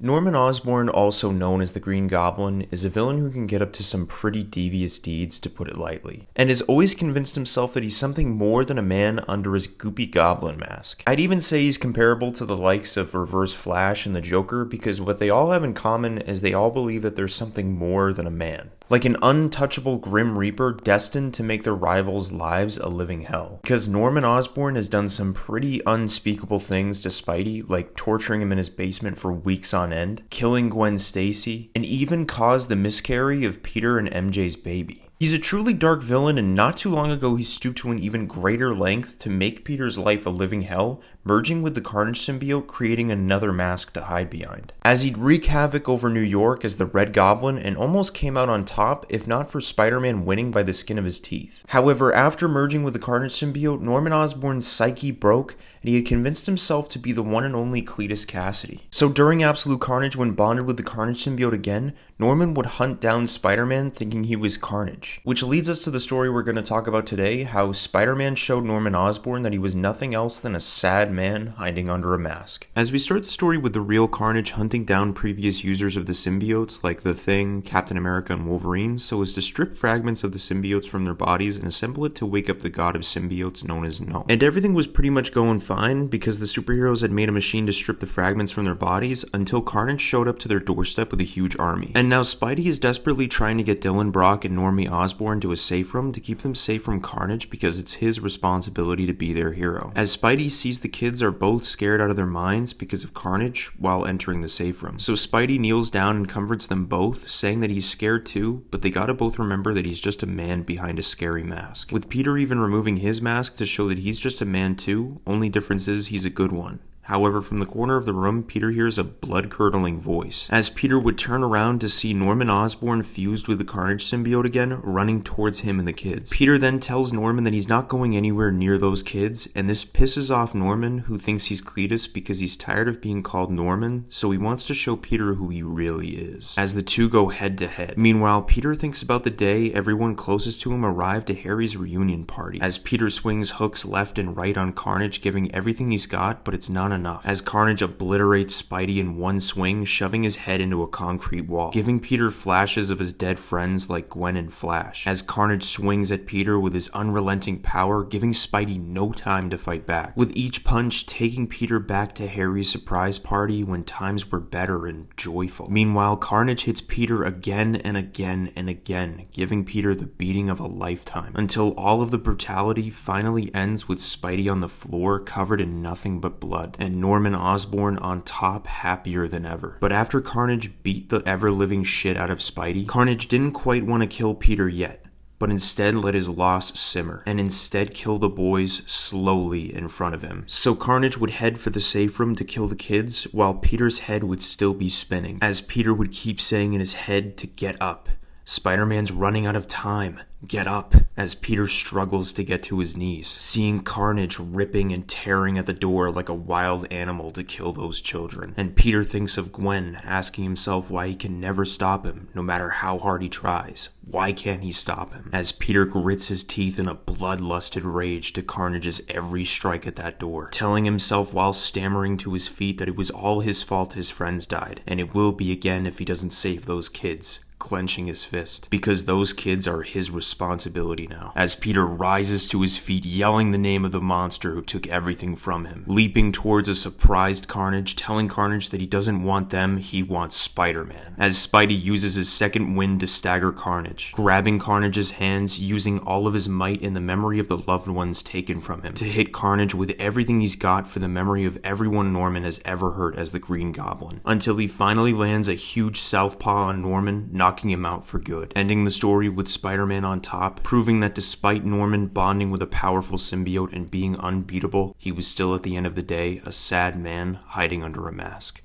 Norman Osborn, also known as the Green Goblin, is a villain who can get up to some pretty devious deeds, to put it lightly, and has always convinced himself that he's something more than a man under his goopy goblin mask. I'd even say he's comparable to the likes of Reverse Flash and the Joker, because what they all have in common is they all believe that there's something more than a man. Like an untouchable Grim Reaper destined to make their rivals' lives a living hell. Because Norman Osborn has done some pretty unspeakable things to Spidey, like torturing him in his basement for weeks on end, killing Gwen Stacy, and even caused the miscarry of Peter and MJ's baby. He's a truly dark villain, and not too long ago he stooped to an even greater length to make Peter's life a living hell, merging with the Carnage symbiote, creating another mask to hide behind. As he'd wreak havoc over New York as the Red Goblin and almost came out on top, if not for Spider-Man winning by the skin of his teeth. However, after merging with the Carnage symbiote, Norman Osborn's psyche broke, and he had convinced himself to be the one and only Cletus Cassidy. So during Absolute Carnage, when bonded with the Carnage symbiote again, Norman would hunt down Spider-Man thinking he was Carnage. Which leads us to the story we're going to talk about today, how Spider-Man showed Norman Osborn that he was nothing else than a sad man hiding under a mask. As we start the story with the real Carnage hunting down previous users of the symbiotes like the Thing, Captain America, and Wolverine, so as to strip fragments of the symbiotes from their bodies and assemble it to wake up the god of symbiotes known as No. And everything was pretty much going fine because the superheroes had made a machine to strip the fragments from their bodies until Carnage showed up to their doorstep with a huge army. And now Spidey is desperately trying to get Dylan Brock and Normie Osborn to a safe room to keep them safe from Carnage because it's his responsibility to be their hero. As Spidey sees the kids are both scared out of their minds because of Carnage while entering the safe room. So Spidey kneels down and comforts them both, saying that he's scared too, but they gotta both remember that he's just a man behind a scary mask. With Peter even removing his mask to show that he's just a man too, only difference is he's a good one. However, from the corner of the room, Peter hears a blood-curdling voice. As Peter would turn around to see Norman Osborn fused with the Carnage symbiote again, running towards him and the kids. Peter then tells Norman that he's not going anywhere near those kids, and this pisses off Norman, who thinks he's Cletus because he's tired of being called Norman, so he wants to show Peter who he really is, as the two go head-to-head. Meanwhile, Peter thinks about the day everyone closest to him arrived to Harry's reunion party, as Peter swings hooks left and right on Carnage, giving everything he's got, but it's not enough, as Carnage obliterates Spidey in one swing, shoving his head into a concrete wall, giving Peter flashes of his dead friends like Gwen and Flash, as Carnage swings at Peter with his unrelenting power, giving Spidey no time to fight back, with each punch taking Peter back to Harry's surprise party when times were better and joyful. Meanwhile, Carnage hits Peter again and again and again, giving Peter the beating of a lifetime, until all of the brutality finally ends with Spidey on the floor covered in nothing but blood, and Norman Osborn on top, happier than ever. But after Carnage beat the ever-living shit out of Spidey, Carnage didn't quite want to kill Peter yet, but instead let his loss simmer, and instead kill the boys slowly in front of him. So Carnage would head for the safe room to kill the kids, while Peter's head would still be spinning, as Peter would keep saying in his head to get up. Spider-Man's running out of time. Get up, as Peter struggles to get to his knees, seeing Carnage ripping and tearing at the door like a wild animal to kill those children. And Peter thinks of Gwen, asking himself why he can never stop him, no matter how hard he tries. Why can't he stop him? As Peter grits his teeth in a bloodlusted rage to Carnage's every strike at that door, telling himself while stammering to his feet that it was all his fault his friends died, and it will be again if he doesn't save those kids, clenching his fist, because those kids are his responsibility now. As Peter rises to his feet, yelling the name of the monster who took everything from him, leaping towards a surprised Carnage, telling Carnage that he doesn't want them, he wants Spider-Man. As Spidey uses his second wind to stagger Carnage, grabbing Carnage's hands, using all of his might in the memory of the loved ones taken from him, to hit Carnage with everything he's got for the memory of everyone Norman has ever hurt as the Green Goblin, until he finally lands a huge southpaw on Norman, knocking him out for good, ending the story with Spider-Man on top, proving that despite Norman bonding with a powerful symbiote and being unbeatable, he was still at the end of the day a sad man hiding under a mask.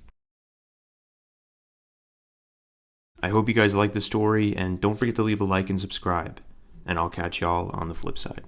I hope you guys like the story, and don't forget to leave a like and subscribe, and I'll catch y'all on the flip side.